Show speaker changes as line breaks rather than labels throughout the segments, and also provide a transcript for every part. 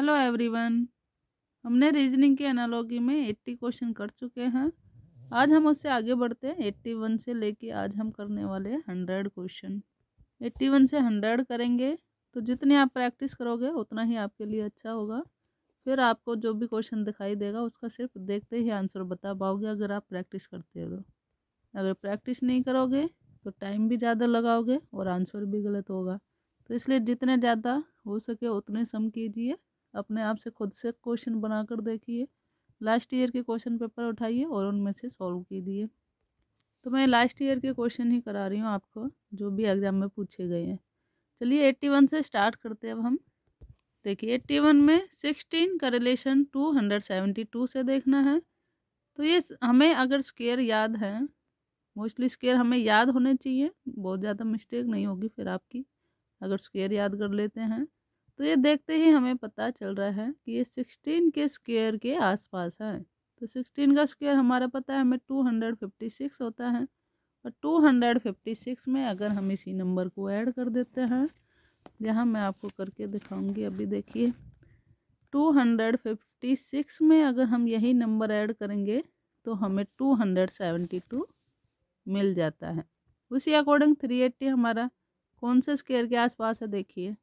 Hello everyone. हमने reasoning के analogy में 80 क्वेश्चन कर चुके हैं। आज हम उससे आगे बढ़ते हैं। 81 से लेके आज हम करने वाले हैं 100 क्वेश्चन। 81 से 100 करेंगे तो जितनी आप प्रैक्टिस करोगे उतना ही आपके लिए अच्छा होगा। फिर आपको जो भी क्वेश्चन दिखाई देगा उसका सिर्फ देखते ही आंसर बता पाओगे, अगर आप प्रैक्टिस करते हो तो। अगर प्रैक्टिस नहीं करोगे तो टाइम भी ज़्यादा लगाओगे और आंसर भी गलत होगा। तो इसलिए जितने ज़्यादा हो सके उतने सम कीजिए। अपने आप से खुद से क्वेश्चन बनाकर देखिए। लास्ट ईयर के क्वेश्चन पेपर उठाइए और उनमें से सॉल्व कीजिए। तो मैं लास्ट ईयर के क्वेश्चन ही करा रही हूँ आपको, जो भी एग्जाम में पूछे गए हैं। चलिए 81 से स्टार्ट करते हैं अब हम। देखिए 81 में 16 का रिलेशन 272 से देखना है। तो ये हमें अगर स्क्वायर याद है, मोस्टली स्क्वायर हमें याद होने चाहिए, बहुत ज़्यादा मिस्टेक नहीं होगी फिर आपकी अगर स्क्वायर याद कर लेते हैं। तो ये देखते ही हमें पता चल रहा है कि ये 16 के स्क्वायर के आसपास है। तो 16 का स्क्वायर हमारा पता है हमें 256 होता है। और 256 में अगर हम इसी नंबर को ऐड कर देते हैं, यहाँ मैं आपको करके दिखाऊंगी। अभी देखिए 256 में अगर हम यही नंबर ऐड करेंगे तो हमें 272 मिल जाता है। उसी अकॉर्डिंग 380 हमारा कौन से स्क्वायर के आसपास है देखिए।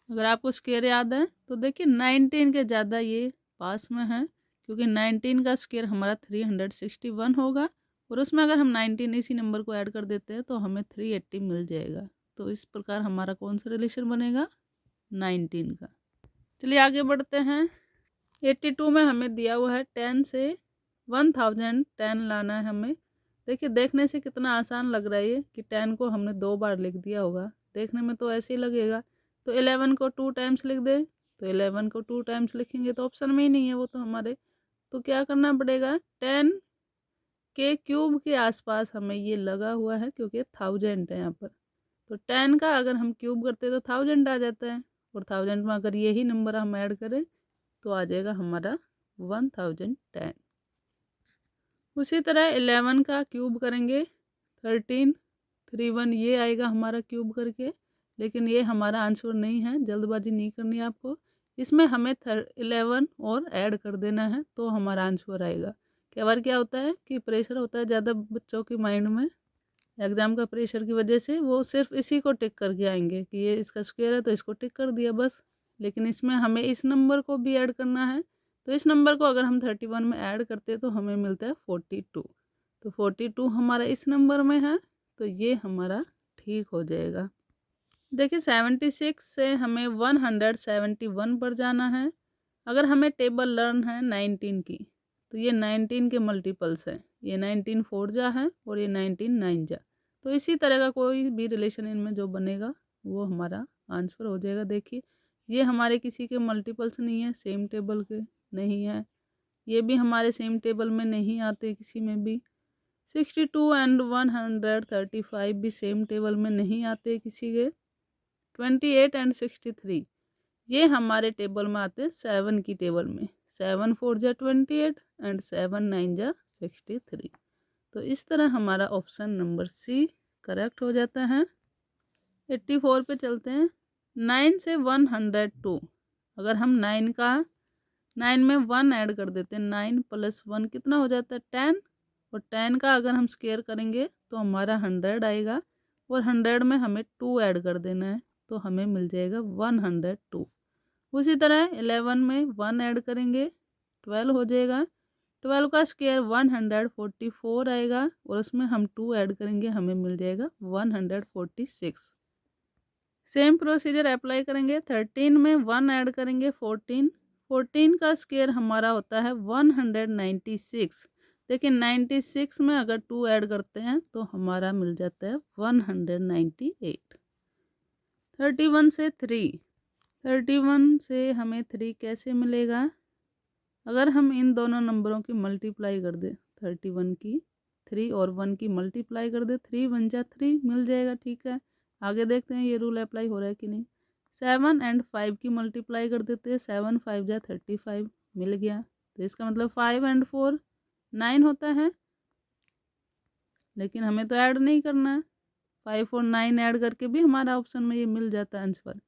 अगर आपको स्क्वायर याद है तो देखिए 19 के ज़्यादा ये पास में है, क्योंकि 19 का स्क्वायर हमारा 361 होगा। और उसमें अगर हम 19 इसी नंबर को ऐड कर देते हैं तो हमें 380 मिल जाएगा। तो इस प्रकार हमारा कौन सा रिलेशन बनेगा, 19 का। चलिए आगे बढ़ते हैं। 82 में हमें दिया हुआ है 10 से 1010 लाना है हमें। देखिए देखने से कितना आसान लग रहा है ये, कि 10 को हमने 2 बार लिख दिया होगा। देखने में तो ऐसे ही लगेगा। तो 11 को 2 टाइम्स लिख दें, तो 11 को 2 टाइम्स लिखेंगे तो ऑप्शन में ही नहीं है वो तो हमारे। तो क्या करना पड़ेगा, 10 के क्यूब के आसपास हमें ये लगा हुआ है, क्योंकि 1000 है यहाँ पर। तो 10 का अगर हम क्यूब करते तो 1000 आ जाता है। और 1000 में अगर यही नंबर हम ऐड करें तो आ जाएगा हमारा 1010। उसी तरह 11 का क्यूब करेंगे 1331, ये आएगा हमारा क्यूब करके। लेकिन ये हमारा आंसर नहीं है, जल्दबाजी नहीं करनी है आपको। इसमें हमें 11 और ऐड कर देना है तो हमारा आंसर आएगा। कई बार क्या होता है कि प्रेशर होता है ज़्यादा बच्चों के माइंड में, एग्ज़ाम का प्रेशर की वजह से वो सिर्फ इसी को टिक करके आएंगे कि ये इसका स्क्वायर है तो इसको टिक कर दिया बस। लेकिन इसमें हमें इस नंबर को भी ऐड करना है। तो इस नंबर को अगर हम 31 में ऐड करते हैं तो हमें मिलता है 42। तो 42 हमारा इस नंबर में है, तो ये हमारा ठीक हो जाएगा। देखिए 76 से हमें 171 पर जाना है। अगर हमें टेबल लर्न है 19 की, तो ये 19 के मल्टीपल्स हैं। ये 19 4 जा है और ये 19 9 जा। तो इसी तरह का कोई भी रिलेशन इनमें जो बनेगा वो हमारा आंसर हो जाएगा। देखिए ये हमारे किसी के मल्टीपल्स नहीं है, सेम टेबल के नहीं है। ये भी हमारे सेम टेबल में नहीं आते किसी में भी। 62 एंड 135 भी सेम टेबल में नहीं आते किसी के। 28 एंड 63 ये हमारे टेबल में आते हैं 7 की टेबल में। 7 4 जा 28 एंड 7 9 जा 63। तो इस तरह हमारा ऑप्शन नंबर सी करेक्ट हो जाता है। 84 पे चलते हैं। 9 से 102, अगर हम 9 में 1 ऐड कर देते हैं, 9 + 1 कितना हो जाता है 10। और 10 का अगर हम स्क्वायर करेंगे तो हमारा 100 आएगा। और 100 में हमें 2 ऐड कर देना है तो हमें मिल जाएगा 102। उसी तरह 11 में 1 ऐड करेंगे 12 हो जाएगा। 12 का स्क्वायर 144 आएगा और उसमें हम 2 ऐड करेंगे, हमें मिल जाएगा 146। सेम प्रोसीजर अप्लाई करेंगे। 13 में 1 ऐड करेंगे 14। 14 का स्क्वायर हमारा होता है 196। देखिए 96 में अगर 2 ऐड करते हैं तो हमारा मिल जाता है 198। 31 से 3, 31 से हमें 3 कैसे मिलेगा, अगर हम इन दोनों नंबरों की मल्टीप्लाई कर दे, 31 की 3 और 1 की मल्टीप्लाई कर दे, 3 1 जा 3 मिल जाएगा। ठीक है, आगे देखते हैं ये रूल अप्लाई हो रहा है कि नहीं। 7 एंड 5 की मल्टीप्लाई कर देते हैं, 7 5 जा 35 मिल गया। तो इसका मतलब 5 एंड 4 9 होता है, लेकिन हमें तो ऐड नहीं करना है। 5 और 9 ऐड करके भी हमारा ऑप्शन में ये मिल जाता है आंसर।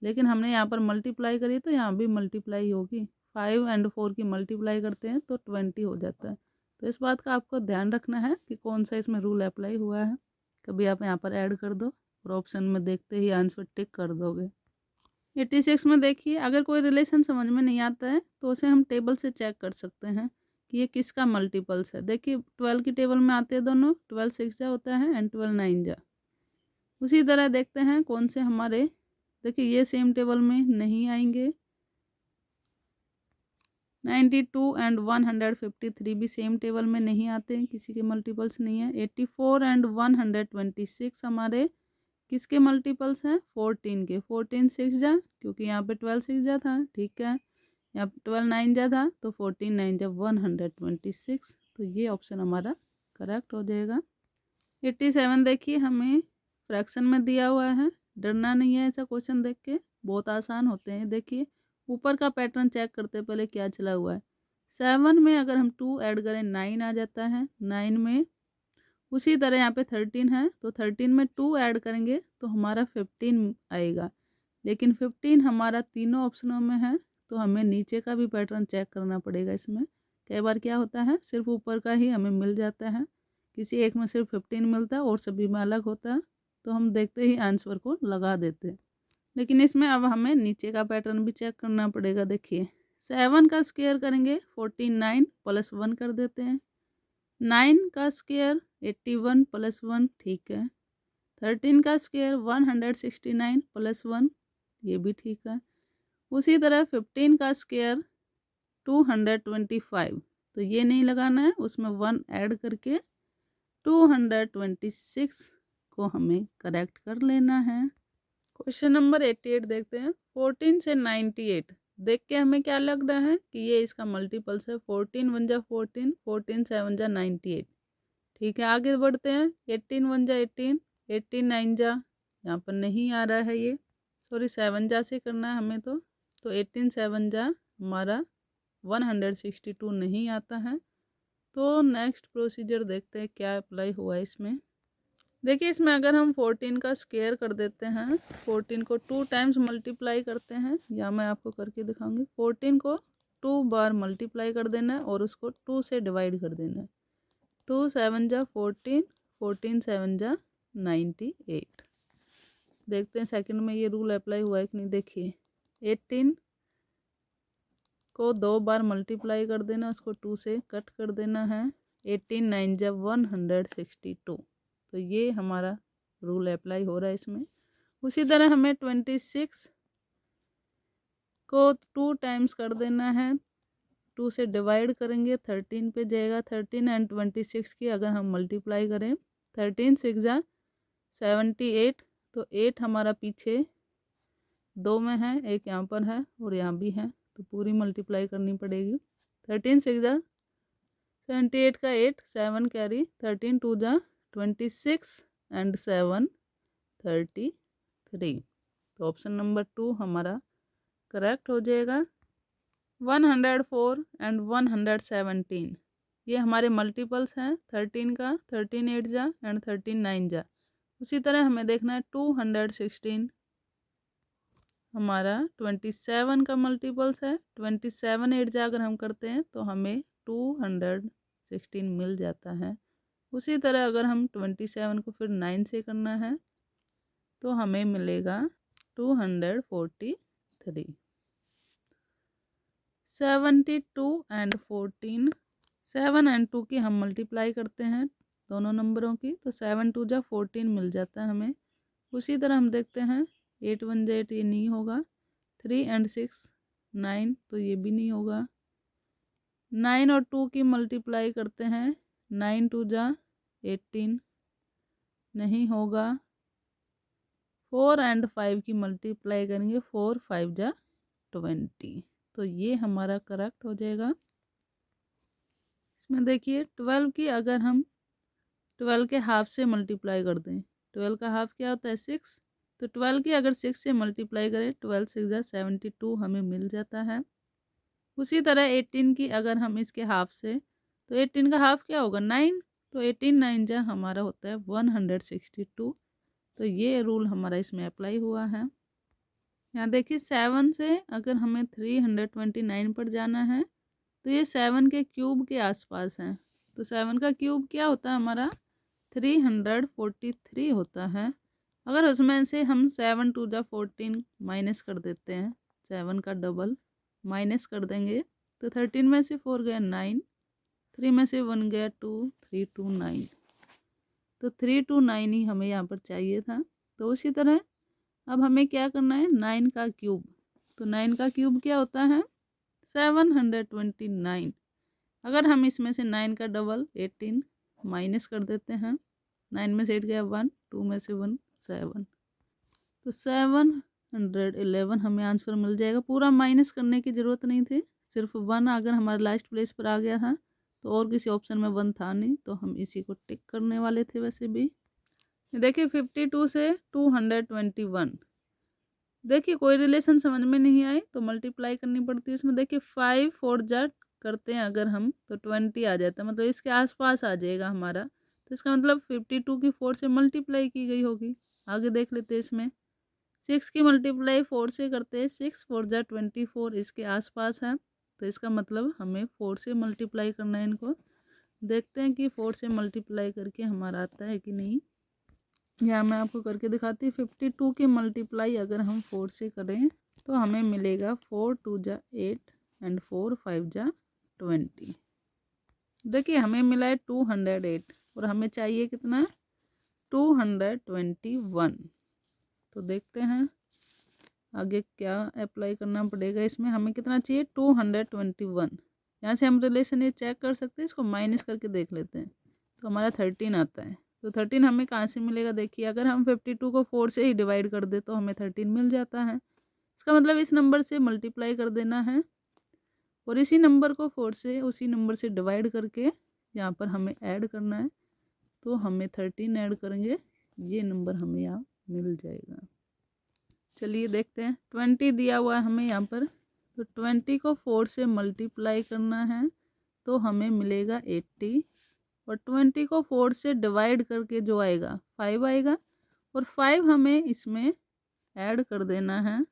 लेकिन हमने यहाँ पर मल्टीप्लाई करी तो यहाँ भी मल्टीप्लाई होगी। 5 और 4 की मल्टीप्लाई करते हैं तो 20 हो जाता है। तो इस बात का आपको ध्यान रखना है कि कौन सा इसमें रूल अप्लाई हुआ है। कभी आप यहाँ पर ऐड कर दो और ऑप्शन में देखते ही आंसर टिक कर दोगे। 86 में देखिए, अगर कोई रिलेशन समझ में नहीं आता है तो उसे हम टेबल से चेक कर सकते हैं कि ये किसका मल्टीपल्स है। देखिए 12 की टेबल में आते हैं दोनों, 12 6 जा होता है एंड 12 9 जा। उसी तरह देखते हैं कौन से हमारे, देखिए ये सेम टेबल में नहीं आएंगे। 92 एंड 153 भी सेम टेबल में नहीं आते हैं, किसी के मल्टीपल्स नहीं है। 84 एंड 126 हमारे किसके मल्टीपल्स हैं, 14 के। 14 6 जा, क्योंकि यहाँ पे 12 6 जा था, ठीक है। यहाँ पे 12 9 जा था तो 14 9 जा 126। तो ये ऑप्शन हमारा करेक्ट हो जाएगा। 87 देखिए, हमें फ्रैक्शन में दिया हुआ है। डरना नहीं है ऐसा क्वेश्चन देख के, बहुत आसान होते हैं। देखिए ऊपर का पैटर्न चेक करते पहले क्या चला हुआ है। 7 में अगर हम 2 ऐड करें 9 आ जाता है। 9 में उसी तरह यहाँ पे 13 है तो 13 में 2 ऐड करेंगे तो हमारा 15 आएगा। लेकिन 15 हमारा तीनों ऑप्शनों में है तो हमें नीचे का भी पैटर्न चेक करना पड़ेगा। इसमें कई बार क्या होता है, सिर्फ ऊपर का ही हमें मिल जाता है, किसी एक में सिर्फ 15 मिलता है और सभी में अलग होता है, तो हम देखते ही आंसर को लगा देते हैं। लेकिन इसमें अब हमें नीचे का पैटर्न भी चेक करना पड़ेगा। देखिए 7 का स्क्वायर करेंगे 49 प्लस 1 कर देते हैं। 9 का स्क्वायर 81 प्लस 1, ठीक है। 13 का स्क्वायर 169 प्लस 1, ये भी ठीक है। उसी तरह 15 का स्क्वायर 225, तो ये नहीं लगाना है, उसमें 1 ऐड करके 226 को हमें करेक्ट कर लेना है। क्वेश्चन नंबर 88 देखते हैं। 14 से 98 देख के हमें क्या लग रहा है कि ये इसका मल्टीपल्स है। 14 1 जा 14, 14 7 जा 98, ठीक है। आगे बढ़ते हैं। 18 1 जा 18, 18 9 जा, यहाँ पर नहीं आ रहा है ये, सॉरी 7 जा से करना है हमें तो 18 7 जा हमारा 162 नहीं आता है। तो नेक्स्ट प्रोसीजर देखते हैं क्या अप्लाई हुआ है इसमें। देखिए इसमें अगर हम 14 का स्क्वायर कर देते हैं, 14 को 2 टाइम्स मल्टीप्लाई करते हैं, या मैं आपको करके दिखाऊंगी। 14 को 2 बार मल्टीप्लाई कर देना है और उसको 2 से डिवाइड कर देना है। 2 7 जा 14, 14 7 जा 98। देखते हैं सेकंड में ये रूल अप्लाई हुआ है कि नहीं। देखिए 18 को 2 बार मल्टीप्लाई कर देना, उसको 2 से कट कर देना है। 18 9 जा 162, तो ये हमारा रूल अप्लाई हो रहा है इसमें। उसी तरह हमें 26 को 2 टाइम्स कर देना है, 2 से डिवाइड करेंगे 13 पे जाएगा। 13 एंड 26 की अगर हम मल्टीप्लाई करें, 13 6 जा 78, तो 8 हमारा पीछे 2 में है, एक यहाँ पर है और यहाँ भी है, तो पूरी मल्टीप्लाई करनी पड़ेगी। 13 6 जा 78 का 8, 7 कैरी, 13 2 जा 26 एंड 7 33। तो ऑप्शन नंबर 2 हमारा करेक्ट हो जाएगा। 104 एंड 117 ये हमारे मल्टीपल्स हैं 13 का। 13 8 जा एंड 13 9 जा। उसी तरह हमें देखना है 216 हमारा 27 का मल्टीपल्स है। 27 8 जा अगर हम करते हैं तो हमें 216 मिल जाता है। उसी तरह अगर हम 27 को फिर 9 से करना है तो हमें मिलेगा 243। 72 एंड 14, 7 एंड 2 की हम मल्टीप्लाई करते हैं दोनों नंबरों की, तो 7 2 जा 14 मिल जाता है हमें। उसी तरह हम देखते हैं 8 1 जा 8, ये नहीं होगा। 3 एंड 6 9, तो ये भी नहीं होगा। 9 और 2 की मल्टीप्लाई करते हैं, 9 2 जा 18, नहीं होगा। 4 एंड 5 की मल्टीप्लाई करेंगे, 4 5 जा 20, तो ये हमारा करेक्ट हो जाएगा। इसमें देखिए 12 की अगर हम 12 के हाफ से मल्टीप्लाई कर दें, 12 का हाफ क्या होता है 6, तो 12 की अगर 6 से मल्टीप्लाई करें, 12 6 जा 72 हमें मिल जाता है। उसी तरह 18 की अगर हम इसके हाफ से, तो 18 का हाफ क्या होगा 9, तो 18 9 जा हमारा होता है 162, तो ये रूल हमारा इसमें अप्लाई हुआ है। यहाँ देखिए 7 से अगर हमें 329 पर जाना है तो ये 7 के क्यूब के आसपास है। तो 7 का क्यूब क्या होता है हमारा 343 होता है। अगर उसमें से हम 7 टू द 14 माइनस कर देते हैं, 7 का डबल माइनस कर देंगे तो 13 में से 4 गया 9, 3 में से 1 गया 2, 329। तो 329 ही हमें यहाँ पर चाहिए था। तो उसी तरह अब हमें क्या करना है 9 का क्यूब। तो 9 का क्यूब क्या होता है 729। अगर हम इसमें से 9 का डबल 18 माइनस कर देते हैं, 9 में से 8 गया 1, 2 में से 1 7, तो 711 हमें आंसर मिल जाएगा। पूरा माइनस करने की ज़रूरत नहीं थी, सिर्फ 1 अगर हमारा लास्ट प्लेस पर आ गया था तो और किसी ऑप्शन में 1 था नहीं, तो हम इसी को टिक करने वाले थे। वैसे भी देखिए 52 से 221, देखिए कोई रिलेशन समझ में नहीं आई तो मल्टीप्लाई करनी पड़ती है इसमें। देखिए 5 4 जा करते हैं अगर हम तो 20 आ जाता है, मतलब इसके आसपास आ जाएगा हमारा। तो इसका मतलब 52 की 4 से मल्टीप्लाई की गई होगी। आगे देख लेते हैं इसमें 6 की मल्टीप्लाई 4 से करते हैं, 6 4 जा 24 इसके आसपास है। तो इसका मतलब हमें 4 से मल्टीप्लाई करना है इनको। देखते हैं कि 4 से मल्टीप्लाई करके हमारा आता है कि नहीं। यहाँ मैं आपको करके दिखाती हूँ। 52 की मल्टीप्लाई अगर हम 4 से करें तो हमें मिलेगा 4 2 जा 8 एंड 4 5 जा 20। देखिए हमें मिला है 208 और हमें चाहिए कितना 221। तो देखते हैं आगे क्या अप्लाई करना पड़ेगा इसमें। हमें कितना चाहिए 221। यहाँ से हम रिलेशन ये चेक कर सकते हैं, इसको माइनस करके देख लेते हैं तो हमारा 13 आता है। तो 13 हमें कहाँ से मिलेगा, देखिए अगर हम 52 को 4 से ही डिवाइड कर दे तो हमें 13 मिल जाता है। इसका मतलब इस नंबर से मल्टीप्लाई कर देना है और इसी नंबर को 4 से उसी नंबर से डिवाइड करके यहाँ पर हमें ऐड करना है। तो हमें 13 ऐड करेंगे, ये नंबर हमें यहाँ मिल जाएगा। चलिए देखते हैं 20 दिया हुआ है हमें यहाँ पर। तो 20 को 4 से मल्टीप्लाई करना है तो हमें मिलेगा 80 और 20 को 4 से डिवाइड करके जो आएगा 5 आएगा और 5 हमें इसमें ऐड कर देना है।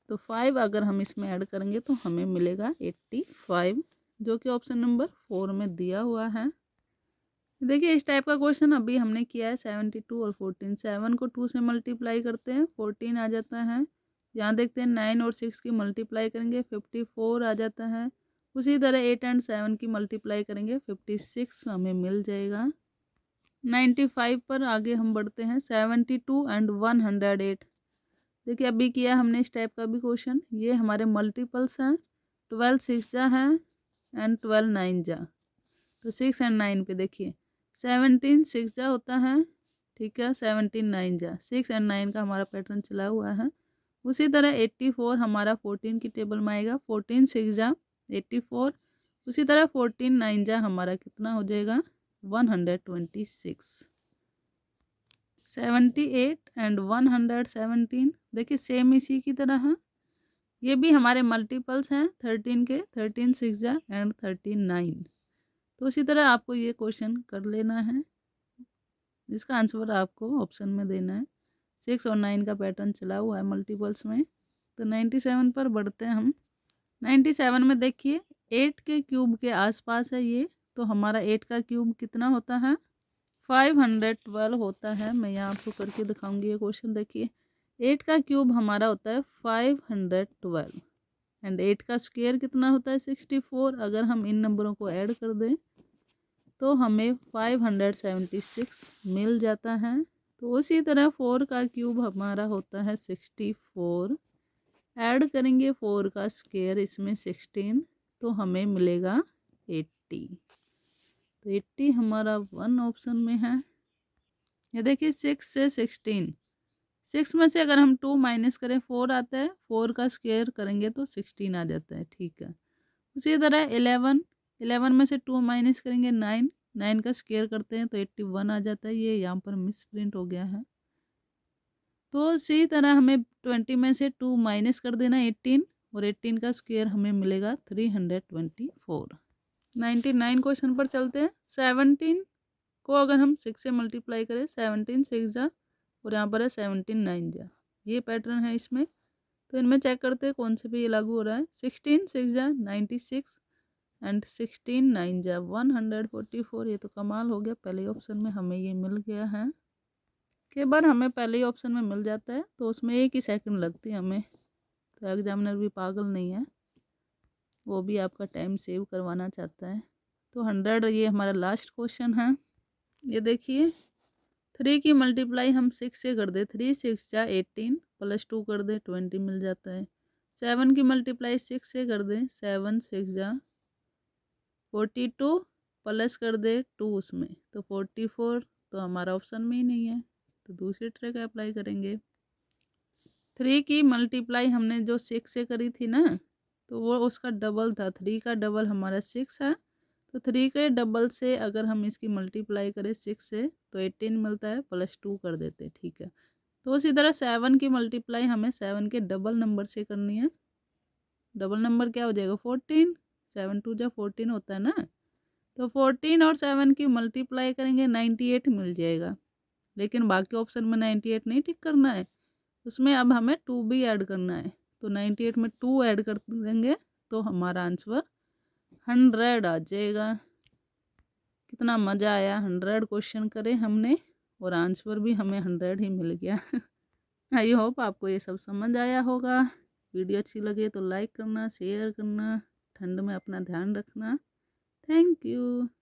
तो 5 अगर हम इसमें ऐड करेंगे तो हमें मिलेगा 85, जो कि ऑप्शन नंबर 4 में दिया हुआ है। देखिए इस टाइप का क्वेश्चन अभी हमने किया है 72 और 14। 7 को 2 से मल्टीप्लाई करते हैं 14 आ जाता है। यहाँ देखते हैं 9 और 6 की मल्टीप्लाई करेंगे 54 आ जाता है। उसी तरह 8 एंड 7 की मल्टीप्लाई करेंगे 56 हमें मिल जाएगा। 95 पर आगे हम बढ़ते हैं 72 एंड 108। देखिए अभी किया हमने इस टाइप का भी क्वेश्चन। ये हमारे मल्टीपल्स हैं, 12 6 जा है एंड 12 9 जा। तो 6 एंड 9 पे देखिए 17 6 जा होता है, ठीक है, 17 9 जा, 6 एंड 9 का हमारा पैटर्न चला हुआ है। उसी तरह 84 हमारा 14 की टेबल में आएगा, 14 6 जा 84। उसी तरह 14 9 जा हमारा कितना हो जाएगा 126। 78 एंड 117 देखिए सेम इसी की तरह है। ये भी हमारे मल्टीपल्स हैं 13 के, 13 6 जा एंड 13 9। तो उसी तरह आपको ये क्वेश्चन कर लेना है, जिसका आंसर आपको ऑप्शन में देना है। 6 और 9 का पैटर्न चला हुआ है मल्टीपल्स में। तो 97 पर बढ़ते हैं हम। 97 में देखिए 8 के क्यूब के आसपास है ये। तो हमारा 8 का क्यूब कितना होता है 512 होता है। मैं यहाँ आपको करके दिखाऊंगी ये क्वेश्चन। देखिए 8 का क्यूब हमारा होता है 512 एंड 8 का स्क्वायर कितना होता है 64। अगर हम इन नंबरों को ऐड कर दें तो हमें 576 मिल जाता है। तो उसी तरह 4 का क्यूब हमारा होता है 64। ऐड करेंगे 4 का स्क्वायर इसमें 16 तो हमें मिलेगा 80। तो 80 हमारा 1 ऑप्शन में है। ये देखिए 6 से 16, 6 में से अगर हम 2 माइनस करें 4 आता है, 4 का स्क्वायर करेंगे तो 16 आ जाता है, ठीक है। उसी तरह 11, 11 में से 2 माइनस करेंगे 9, 9 का स्क्वायर करते हैं तो 81 आ जाता है। ये यहाँ पर मिस प्रिंट हो गया है। तो इसी तरह हमें 20 में से 2 माइनस कर देना 18 और 18 का स्क्वायर हमें मिलेगा 324। 99 क्वेश्चन पर चलते हैं। 17 को अगर हम 6 से मल्टीप्लाई करें 17 6 जा और यहाँ पर है 17 9 जा, ये पैटर्न है इसमें। तो इनमें चेक करते हैं कौन से पे ये लागू हो रहा है। 16 6 जा 96 एंड 16 9 जा 144। ये तो कमाल हो गया, पहले ऑप्शन में हमें ये मिल गया है। कई बार हमें पहले ही ऑप्शन में मिल जाता है तो उसमें 1 ही सेकंड लगती है हमें। तो एग्जामिनर भी पागल नहीं है, वो भी आपका टाइम सेव करवाना चाहता है। तो 100 ये हमारा लास्ट क्वेश्चन है। ये देखिए 3 की मल्टीप्लाई हम 6 से कर दे, 3 6 जा 18 प्लस 2 कर दे 20 मिल जाता है। 7 की मल्टीप्लाई 6 से कर दे, 7 6 जा 42 प्लस कर दे 2 उसमें तो 44। तो हमारा ऑप्शन में ही नहीं है, तो दूसरी ट्रिक अप्लाई करेंगे। 3 की मल्टीप्लाई हमने जो 6 से करी थी ना, तो वो उसका डबल था। 3 का डबल हमारा 6 है, तो 3 के डबल से अगर हम इसकी मल्टीप्लाई करें 6 से तो 18 मिलता है, प्लस 2 कर देते, ठीक है। तो उसी तरह 7 की मल्टीप्लाई हमें 7 के डबल नंबर से करनी है। डबल नंबर क्या हो जाएगा 14, 7 2 जा 14 होता है ना। तो 14 और 7 की मल्टीप्लाई करेंगे 98 मिल जाएगा। लेकिन बाकी ऑप्शन में 98 नहीं टिक करना है, उसमें अब हमें 2 भी ऐड करना है। तो 98 में 2 ऐड कर देंगे तो हमारा आंसर 100 आ जाएगा। कितना मज़ा आया, 100 क्वेश्चन करे हमने और आंसर भी हमें 100 ही मिल गया। आई होप आपको ये सब समझ आया होगा। वीडियो अच्छी लगे तो लाइक करना, शेयर करना। ठंड में अपना ध्यान रखना। Thank you.